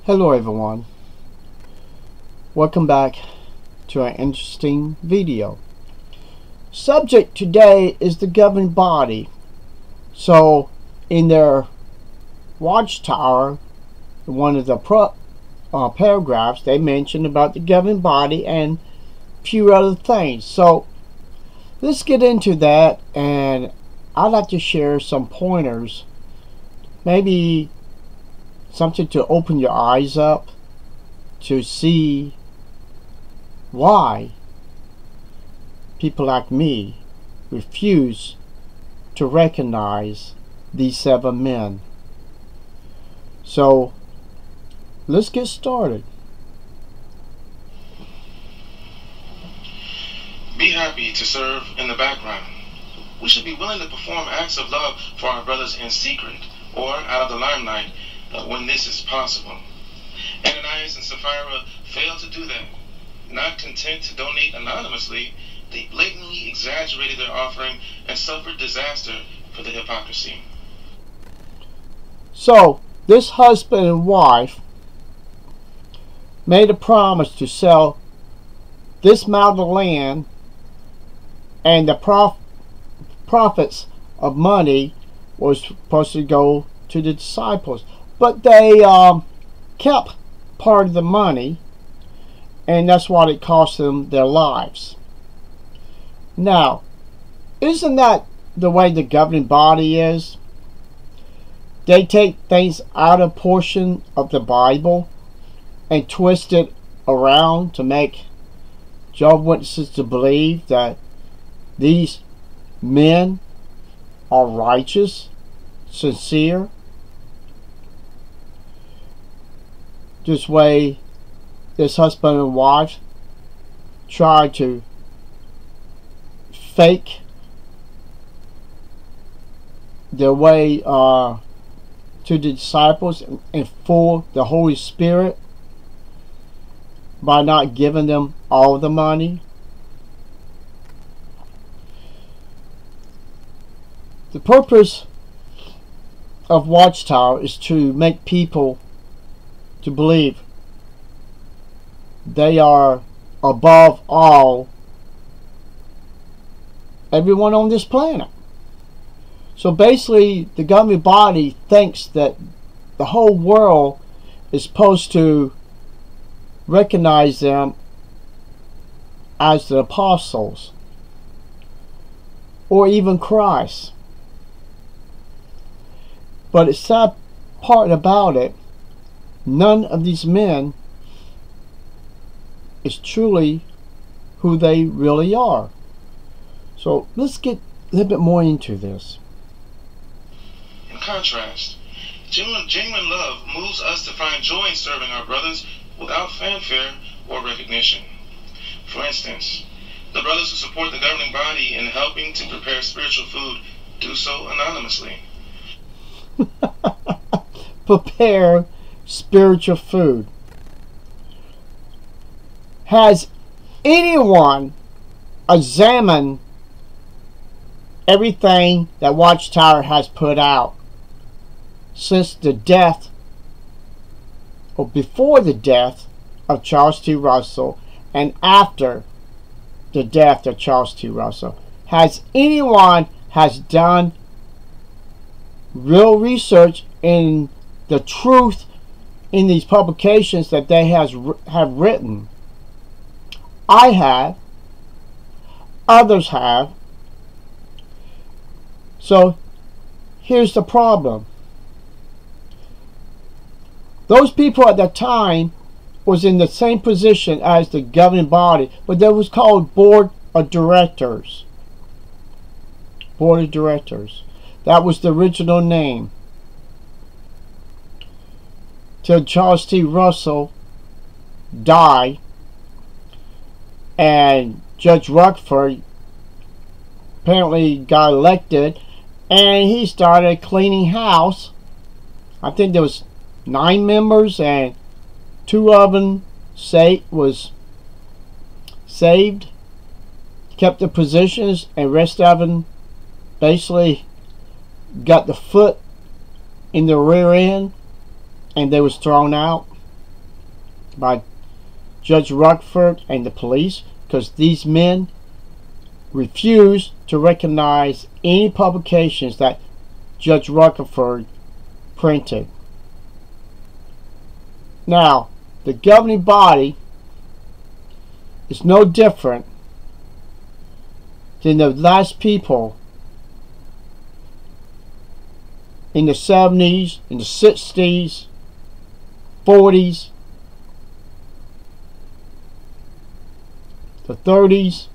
Hello everyone, welcome back to an interesting video. Subject today is the governing body. So in their Watchtower, one of the paragraphs, they mentioned about the governing body and a few other things. So let's get into that, and I'd like to share some pointers, maybe something to open your eyes up to see why people like me refuse to recognize these 7 men. So let's get started. Be happy to serve in the background. We should be willing to perform acts of love for our brothers in secret or out of the limelight when this is possible. Ananias and Sapphira failed to do that. Not content to donate anonymously, they blatantly exaggerated their offering and suffered disaster for the hypocrisy. So this husband and wife made a promise to sell this amount of land, and the profits of money was supposed to go to the disciples, but they kept part of the money, and that's what it cost them their lives. Now, isn't that the way the governing body is? They take things out of portion of the Bible and twist it around to make Jehovah's Witnesses to believe that these men are righteous, sincere. This way, this husband and wife try to fake their way to the disciples and fool the Holy Spirit by not giving them all the money. The purpose of Watchtower is to make people to believe they are above all everyone on this planet. So basically, the governing body thinks that the whole world is supposed to recognize them as the apostles or even Christ. But the sad part about it, none of these men is truly who they really are. So let's get a little bit more into this. In contrast, genuine love moves us to find joy in serving our brothers without fanfare or recognition. For instance, the brothers who support the governing body in helping to prepare spiritual food do so anonymously. Prepare spiritual food. Has anyone examined everything that Watchtower has put out since the death, or before the death, of Charles T. Russell and after the death of Charles T. Russell? Has anyone done real research in the truth in these publications that they have written? I have. Others have. So here's the problem. Those people at that time was in the same position as the governing body, but that was called board of directors. Board of directors. That was the original name. Till Charles T. Russell died, and Judge Rutherford apparently got elected, and he started cleaning house. I think there was 9 members, and 2 of them was saved, kept the positions, and rest of them basically got the foot in the rear end and they was thrown out. by Judge Rutherford and the police, because these men refused to recognize any publications that Judge Rutherford printed. Now, the governing body is no different than the last people in the 70s, in the 60s, 40s, the 30s,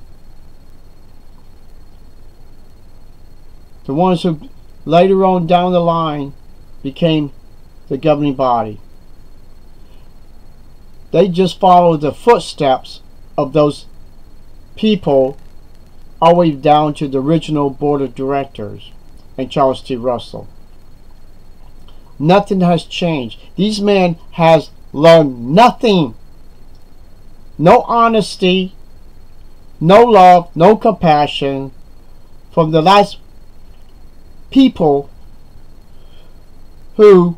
the ones who later on down the line became the governing body. They just followed the footsteps of those people all the way down to the original board of directors and Charles T. Russell. Nothing has changed. These men has learned nothing. No honesty, no love, no compassion from the last people who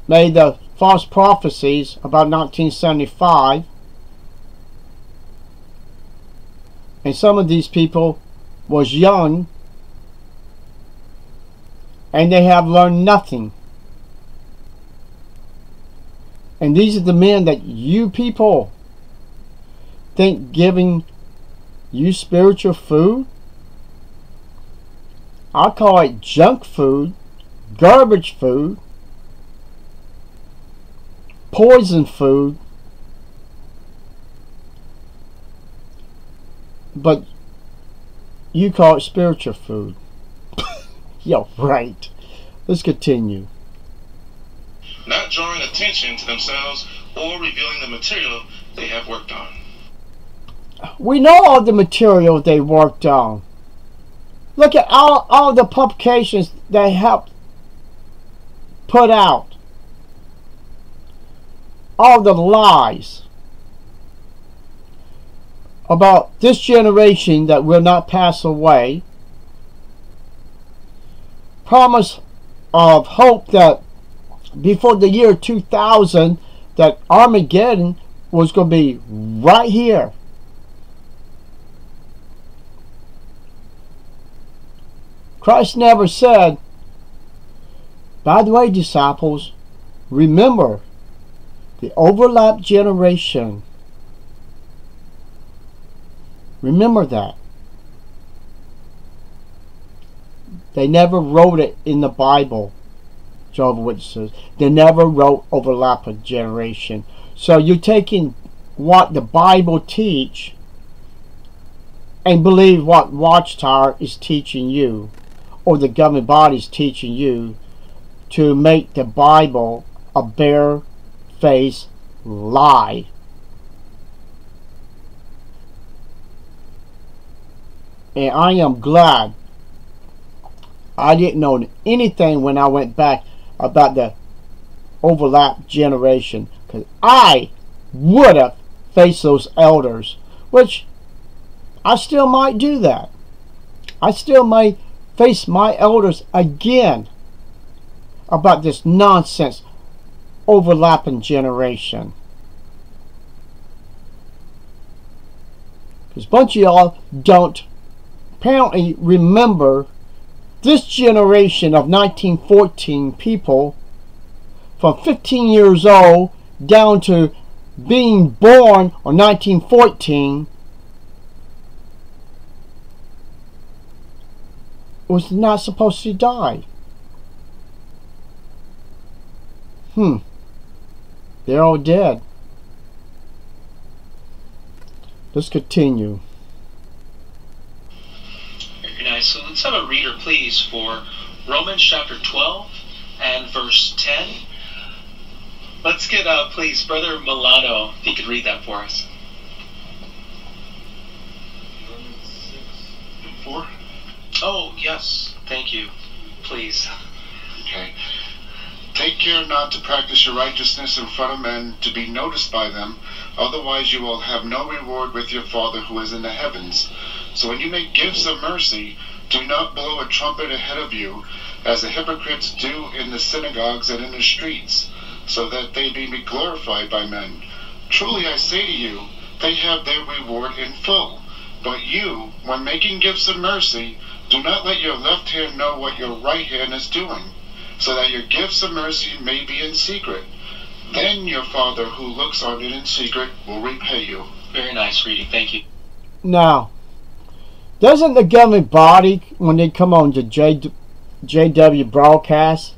made the false prophecies about 1975. And some of these people was young, and they have learned nothing. And these are the men that you people think giving you spiritual food? I call it junk food, garbage food, poison food. But you call it spiritual food. Yeah, right. Let's continue. Not drawing attention to themselves or revealing the material they have worked on. We know all the material they worked on. Look at all the publications they helped put out. All the lies about this generation that will not pass away. Promise of hope that before the year 2000 that Armageddon was going to be right here. Christ never said, by the way, disciples, remember the overlap generation. Remember that. They never wrote it in the Bible, Jehovah's Witnesses. They never wrote overlap of generation. So you're taking what the Bible teach and believe what Watchtower is teaching you, or the governing body is teaching you, to make the Bible a bare-faced lie. And I am glad I didn't know anything when I went back about the overlap generation, because I would have faced those elders, which I still might do that. I still may face my elders again about this nonsense overlapping generation. Because a bunch of y'all don't apparently remember this generation of 1914 people from 15 years old down to being born on 1914 was not supposed to die. They're all dead. Let's continue. Very nice. So let's have a reader, please, for Romans chapter 12 and verse 10. Let's get, please, Brother Milano, if you could read that for us. Romans 6:4. Oh, yes. Thank you. Please. Okay. Take care not to practice your righteousness in front of men, to be noticed by them. Otherwise you will have no reward with your Father who is in the heavens. So when you make gifts of mercy, do not blow a trumpet ahead of you, as the hypocrites do in the synagogues and in the streets, so that they may be glorified by men. Truly I say to you, they have their reward in full. But you, when making gifts of mercy, do not let your left hand know what your right hand is doing, so that your gifts of mercy may be in secret. Then your Father who looks on it in secret will repay you. Very nice reading. Thank you. Now, doesn't the government body, when they come on the JW broadcast,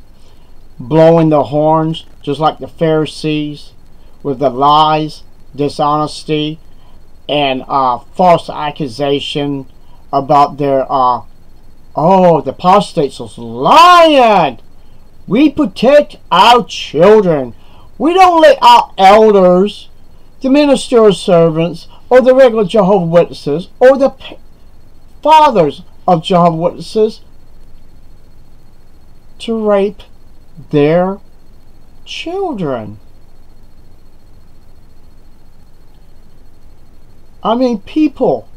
blowing the horns, just like the Pharisees, with the lies, dishonesty, and false accusation about their, the apostates was lying. We protect our children. We don't let our elders, the ministerial servants, or the regular Jehovah Witnesses, or the fathers of Jehovah Witnesses, to rape their children. I mean, people.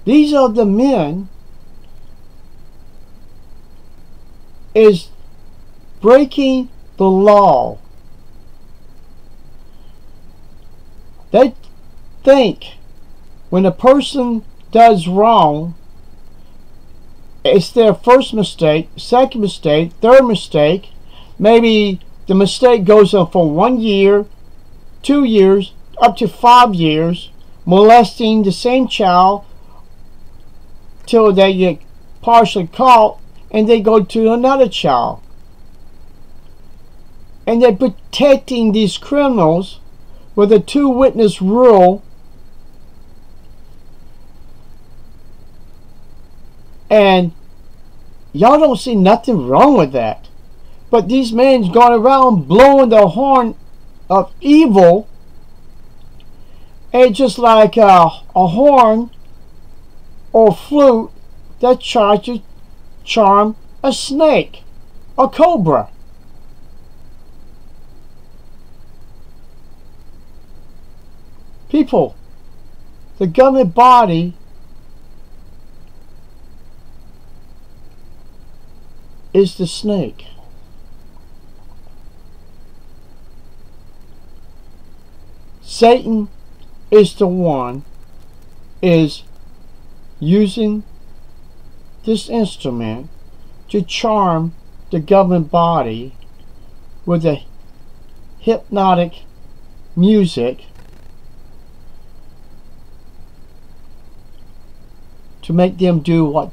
These are the men is breaking the law. They think when a person does wrong, it's their first mistake, second mistake, third mistake. Maybe the mistake goes on for 1 year, 2 years, up to 5 years, molesting the same child till they get partially caught, and they go to another child. And they're protecting these criminals with a 2-witness rule. And y'all don't see nothing wrong with that. But these men going around blowing the horn of evil. And just like a horn or flute that tries to charm a snake, a cobra. People, the government body is the snake. Satan is the one is using this instrument to charm the government body with a hypnotic music to make them do what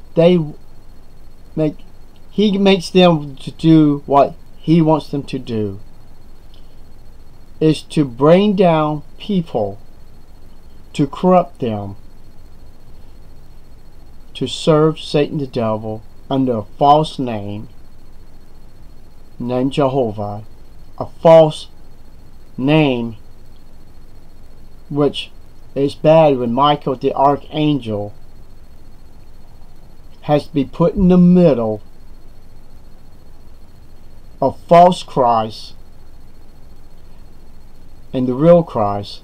he makes them to do what he wants them to do, is to bring down people, to corrupt them, to serve Satan the devil under a false name, named Jehovah, a false name which is bad when Michael the archangel has to be put in the middle of false Christ and the real Christ,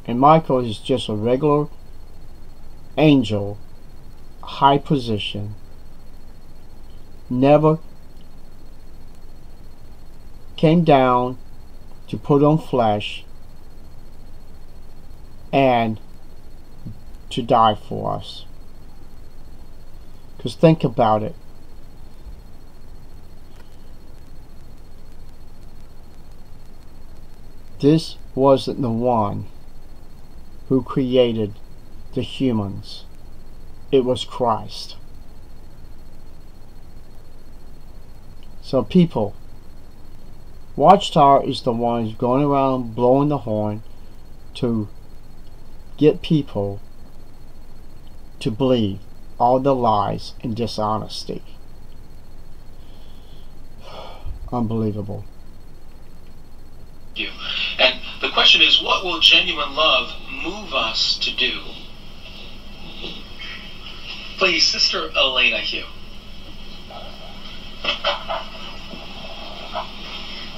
and Michael is just a regular angel, high position, never came down to put on flesh and to die for us. Because think about it. This wasn't the one who created the humans. It was Christ. So people, Watchtower is the one who's going around blowing the horn to get people to believe all the lies and dishonesty. Unbelievable. You. And the question is, what will genuine love move us to do? Please, Sister Elena Hugh.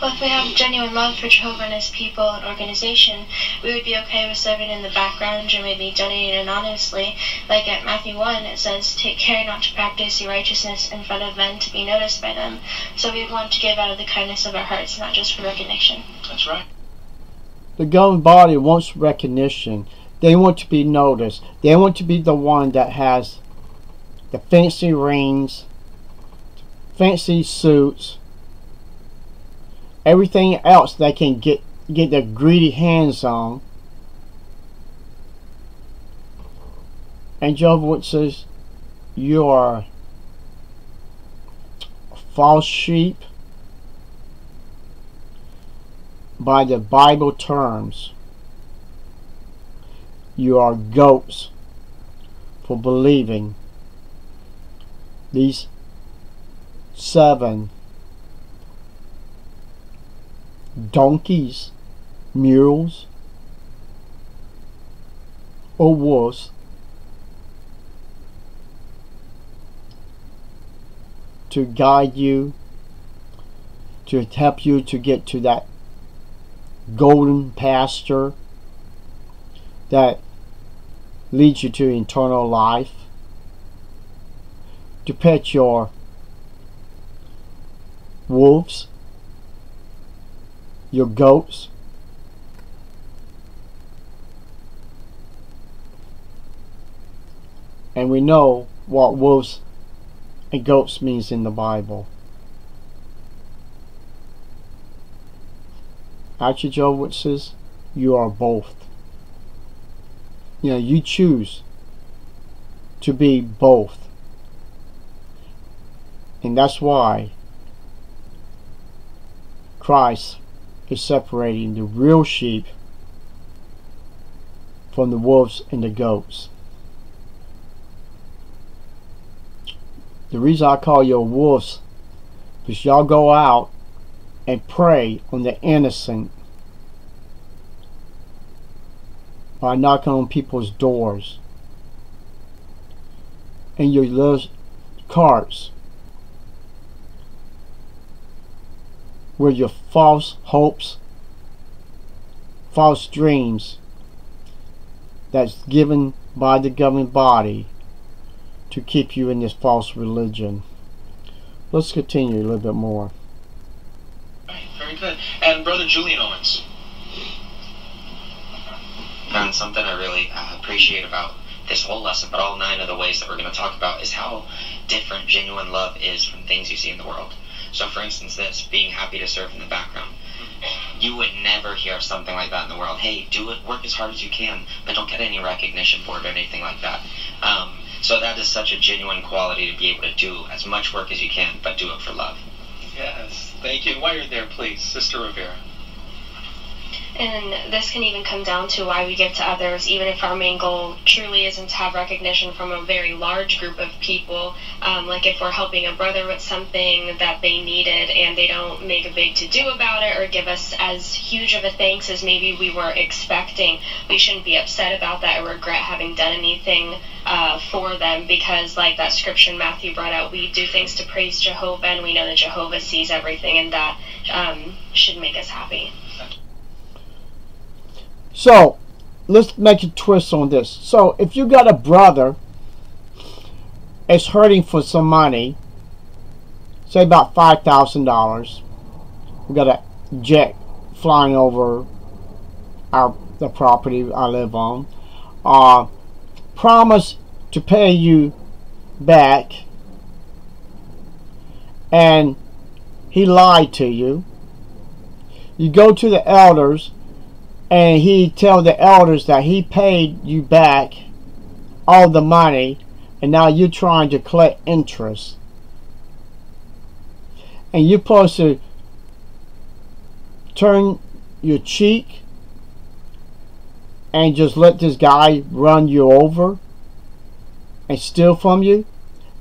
Well, if we have genuine love for Jehovah and his people and organization, we would be okay with serving in the background or maybe donating anonymously. Like at Matthew 1, it says, take care not to practice your righteousness in front of men to be noticed by them. So we would want to give out of the kindness of our hearts, not just for recognition. That's right. The governing body wants recognition. They want to be noticed. They want to be the one that has the fancy rings, fancy suits, everything else they can get their greedy hands on. And Jehovah Witnesses, you are a false sheep by the Bible terms. You are goats for believing these 7 donkeys, mules, or wolves to guide you, to help you to get to that golden pasture that leads you to eternal life, to pet your wolves, your goats, and we know what wolves and goats means in the Bible. Actually, Jehovah's Witnesses, you are both. You know, you choose to be both. And that's why Christ is separating the real sheep from the wolves and the goats. The reason I call you wolves is y'all go out and prey on the innocent by knocking on people's doors in your little carts with your false hopes, false dreams that's given by the governing body to keep you in this false religion. Let's continue a little bit more. Right, very good. And Brother Julian Owens. And something I really appreciate about this whole lesson, but all 9 of the ways that we're going to talk about, is how different genuine love is from things you see in the world. So for instance, this, being happy to serve in the background. You would never hear something like that in the world. Hey, do it, work as hard as you can, but don't get any recognition for it or anything like that. So that is such a genuine quality, to be able to do as much work as you can, but do it for love. Yes, thank you. While you're there, please, Sister Rivera. And this can even come down to why we give to others, even if our main goal truly isn't to have recognition from a very large group of people. Like if we're helping a brother with something that they needed and they don't make a big to-do about it or give us as huge of a thanks as maybe we were expecting, we shouldn't be upset about that or regret having done anything for them, because like that scripture Matthew brought out, we do things to praise Jehovah, and we know that Jehovah sees everything, and that should make us happy. So, let's make a twist on this. So, if you got a brother is hurting for some money, say about $5,000, we got a jet flying over the property I live on, promise to pay you back, and he lied to you. You go to the elders, and he tell the elders that he paid you back all the money, and now you're trying to collect interest. And you're supposed to turn your cheek and just let this guy run you over and steal from you.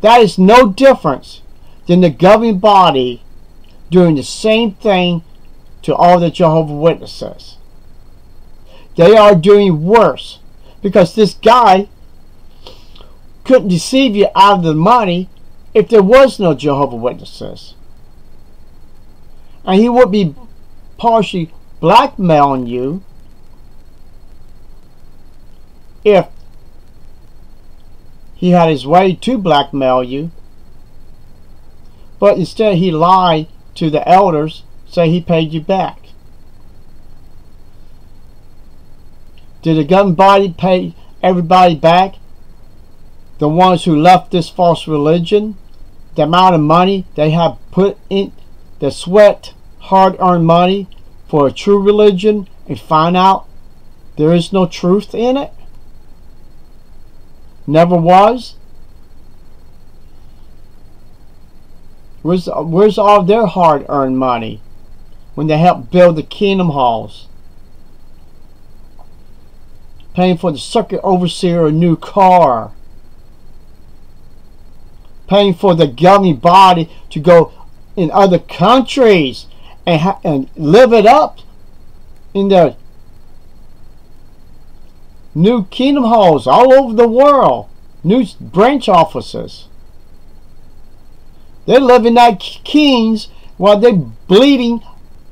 That is no difference than the governing body doing the same thing to all the Jehovah's Witnesses. They are doing worse, because this guy couldn't deceive you out of the money if there was no Jehovah's Witnesses. And he would be partially blackmailing you if he had his way to blackmail you. But instead he lied to the elders, say he paid you back. Did the government body pay everybody back? The ones who left this false religion? The amount of money they have put in, the sweat, hard-earned money for a true religion, and find out there is no truth in it? Never was? Where's all their hard-earned money when they helped build the kingdom halls? Paying for the circuit overseer a new car. Paying for the governing body to go in other countries and live it up in their new kingdom halls all over the world. New branch offices. They're living like kings while they're bleeding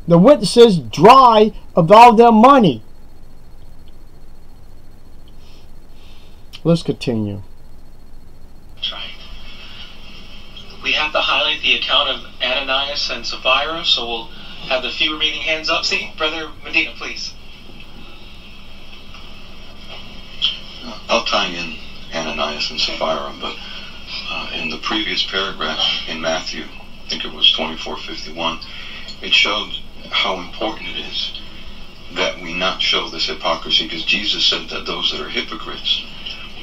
the witnesses dry of all their money. Let's continue. That's right. We have to highlight the account of Ananias and Sapphira, so we'll have the few remaining hands up. See, Brother Medina, please. I'll tie in Ananias and Sapphira, but in the previous paragraph in Matthew, I think it was 24:51, it showed how important it is that we not show this hypocrisy, because Jesus said that those that are hypocrites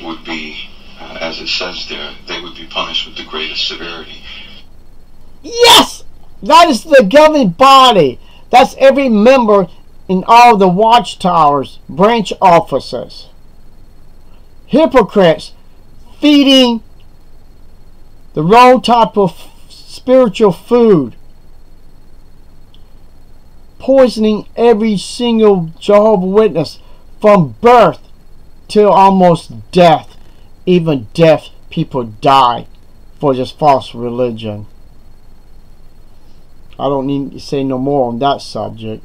would be, as it says there, they would be punished with the greatest severity. Yes! That is the governing body. That's every member in all the Watchtowers, branch offices. Hypocrites feeding the wrong type of spiritual food, poisoning every single Jehovah Witness from birth till almost death. Even death, people die for this false religion. I don't need to say no more on that subject.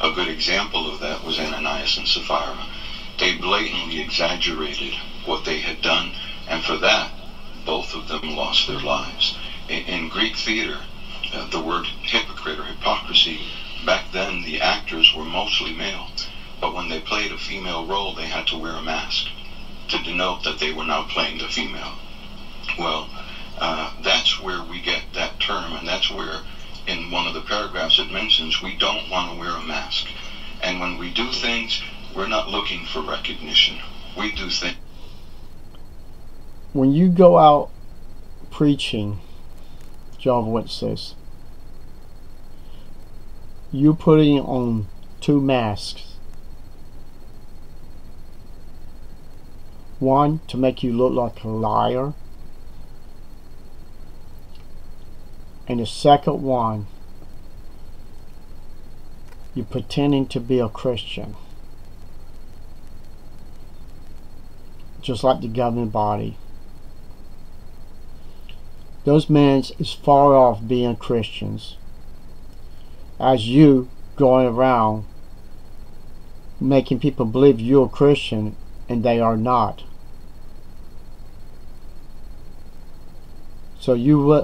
A good example of that was Ananias and Sapphira. They blatantly exaggerated what they had done, and for that, both of them lost their lives. In Greek theater, the word hypocrite or hypocrisy, back then the actors were mostly male, but when they played a female role, they had to wear a mask to denote that they were now playing the female. Well, that's where we get that term, and that's where in one of the paragraphs it mentions we don't want to wear a mask. And when we do things, we're not looking for recognition. We do things. When you go out preaching, Jehovah's Witnesses, you're putting on two masks. One, to make you look like a liar. And the second one, you're pretending to be a Christian. Just like the governing body. Those men is far off being Christians, as you going around making people believe you're a Christian and they are not. So you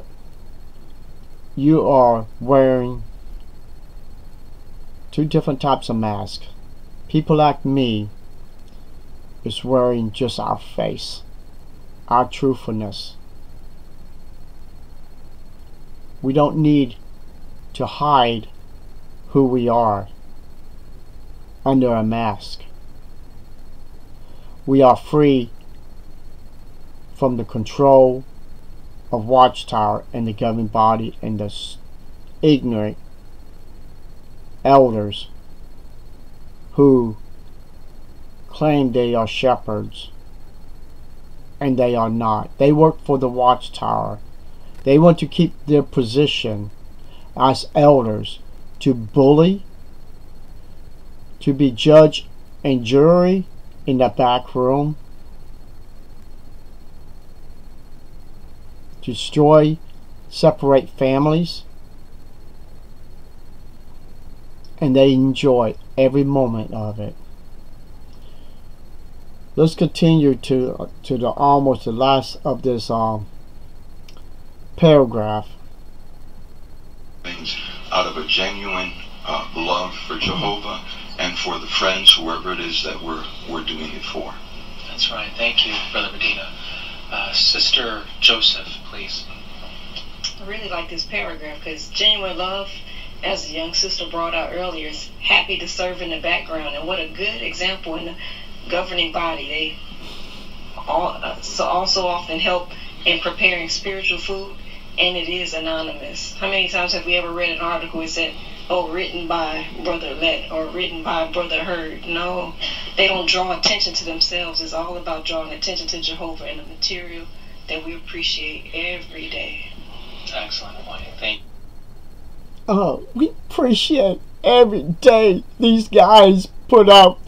are wearing two different types of masks. People like me is wearing just our face, our truthfulness. We don't need to hide who we are under a mask. We are free from the control of Watchtower and the governing body and the ignorant elders who claim they are shepherds, and they are not. They work for the Watchtower. They want to keep their position as elders, to bully, to be judge and jury in the back room, to destroy, separate families, and they enjoy every moment of it. Let's continue to the almost the last of this paragraph. Things out of a genuine love for Jehovah and for the friends, whoever it is that we're doing it for. That's right. Thank you, Brother Medina. Sister Joseph, please. I really like this paragraph because genuine love, as the young sister brought out earlier, is happy to serve in the background. And what a good example in the governing body. They also often help in preparing spiritual food, and it is anonymous. How many times have we ever read an article that said, oh, written by Brother Let or written by Brother Heard? No, they don't draw attention to themselves. It's all about drawing attention to Jehovah and the material that we appreciate every day. Excellent point. Thank you. We appreciate every day these guys put out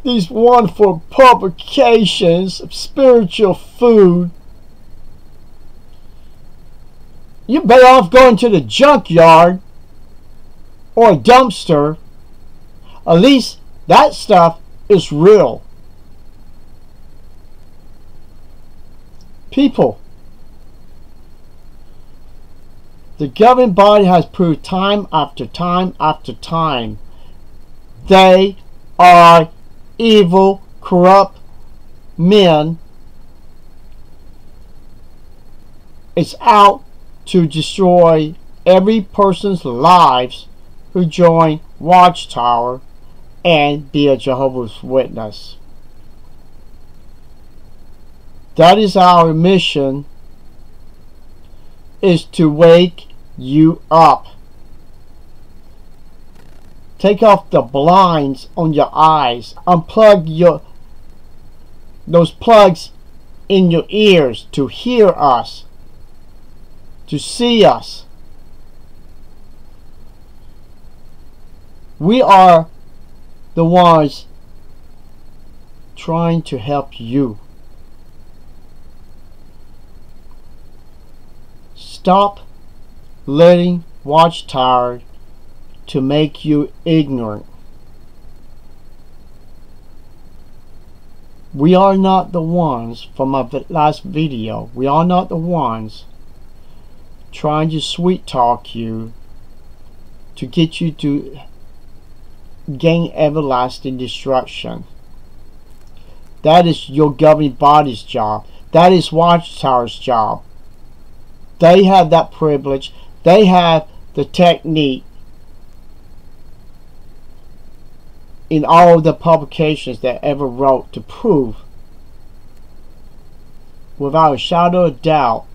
these wonderful publications of spiritual food. You're better off going to the junkyard or a dumpster. At least that stuff is real. People, the governing body has proved time after time after time they are evil, corrupt men. It's out to destroy every person's lives who join Watchtower and be a Jehovah's Witness. That is our mission, is to wake you up. Take off the blinds on your eyes. Unplug those plugs in your ears to hear us, to see us. We are the ones trying to help you. Stop letting Watchtower to make you ignorant. We are not the ones from my last video. We are not the ones trying to sweet talk you to get you to gain everlasting destruction. That is your governing body's job. That is Watchtower's job. They have that privilege. They have the technique in all of the publications that ever wrote to prove without a shadow of doubt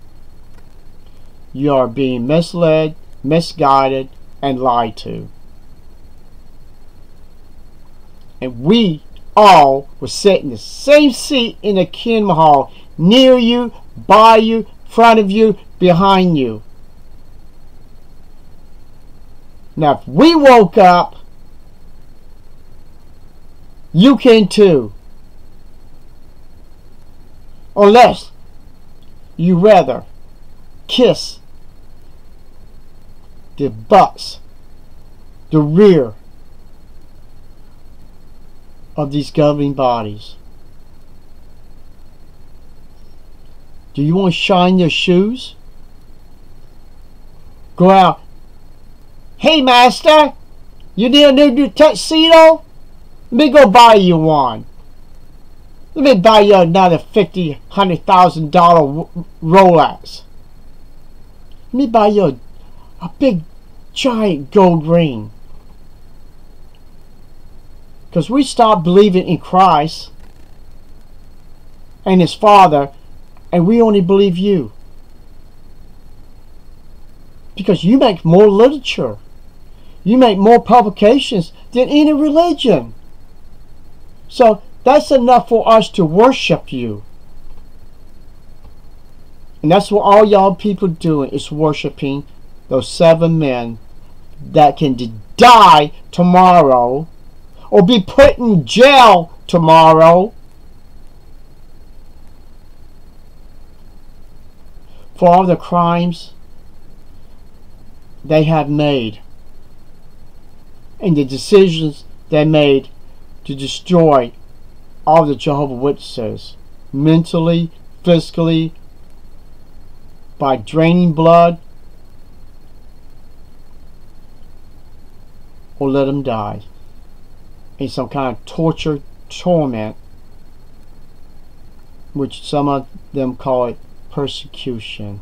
you are being misled, misguided, and lied to. And we all will sit in the same seat in the kingdom hall, near you, by you, front of you, behind you. Now if we woke up, you can too. Unless you rather kiss the butts, the rear of these governing bodies. Do you want to shine their shoes? Go out. Hey master, you need a new tuxedo? Let me go buy you one. Let me buy you another $100,000 Rolex. Let me buy you a big giant gold ring. Because we stopped believing in Christ and His Father, and we only believe you. Because you make more literature. You make more publications than any religion. So that's enough for us to worship you. And that's what all y'all people doing, is worshiping those 7 men that can die tomorrow or be put in jail tomorrow for all the crimes they have made. and the decisions they made to destroy all the Jehovah Witnesses, mentally, physically, by draining blood, or let them die in some kind of torture, torment, which some of them call it persecution.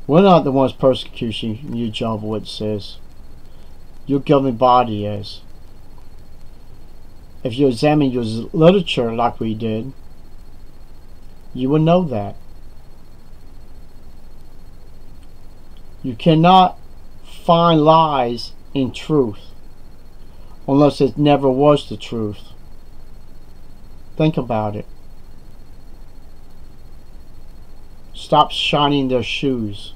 We're not the ones persecuting you, Jehovah Witnesses. Your governing body is. If you examine your literature like we did, you will know that. You cannot find lies in truth unless it never was the truth. Think about it. Stop shining their shoes.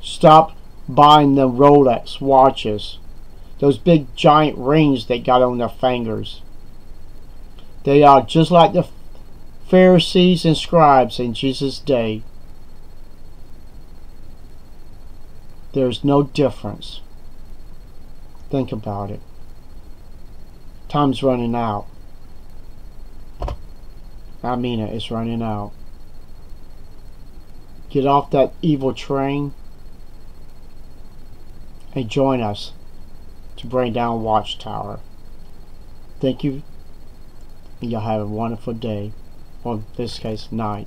Stop buying them Rolex watches. Those big giant rings they got on their fingers. They are just like the Pharisees and scribes in Jesus' day. There's no difference. Think about it. Time's running out. I mean it, it's running out. Get off that evil train and join us to bring down Watchtower. Thank you, and y'all have a wonderful day, or in this case, night.